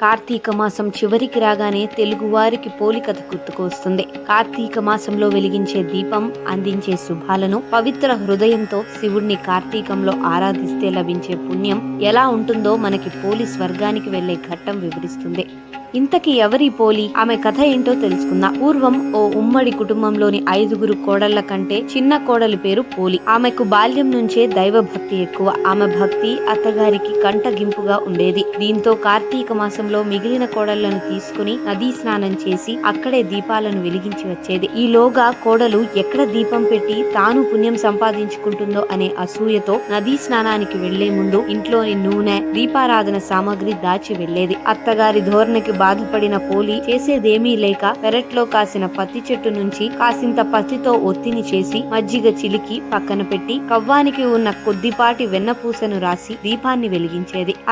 కార్తీక మాసం చివరికి రాగానే తెలుగువారికి పోలికథ గుర్తుకు వస్తుంది. కార్తీక మాసంలో వెలిగించే దీపం అందించే శుభాలను, పవిత్ర హృదయంతో శివుణ్ణి కార్తీకంలో ఆరాధిస్తే లభించే పుణ్యం ఎలా ఉంటుందో మనకి పోలి స్వర్గానికి వెళ్లే ఘట్టం వివరిస్తుంది. ఇంతకీ ఎవరి పోలి, ఆమె కథ ఏంటో తెలుసుకుందాం. పూర్వం ఓ ఉమ్మడి కుటుంబంలోని 5 కోడళ్ల కంటే చిన్న కోడలి పేరు పోలి. ఆమెకు బాల్యం నుంచే దైవ భక్తి ఎక్కువ. ఆమె భక్తి అత్తగారికి కంటగింపుగా ఉండేది. దీంతో కార్తీక మాసంలో మిగిలిన కోడళ్లను తీసుకుని నదీ స్నానం చేసి అక్కడే దీపాలను వెలిగించి వచ్చేది. ఈలోగా కోడలు ఎక్కడ దీపం పెట్టి తాను పుణ్యం సంపాదించుకుంటుందో అనే అసూయతో నదీ స్నానానికి వెళ్లే ముందు ఇంట్లోని నూనె, దీపారాధన సామాగ్రి దాచి వెళ్లేది. అత్తగారి ధోరణికి బాధపడిన పోలి చేసేదేమీ లేక పెరట్లో కాసిన పత్తి చెట్టు నుంచి కాసింత పత్తితో ఒత్తిని చేసి మజ్జిగ చిలికి పక్కన పెట్టి కవ్వానికి ఉన్న కొద్దిపాటి వెన్నపూసను రాసి దీపాన్ని వెలిగించేది.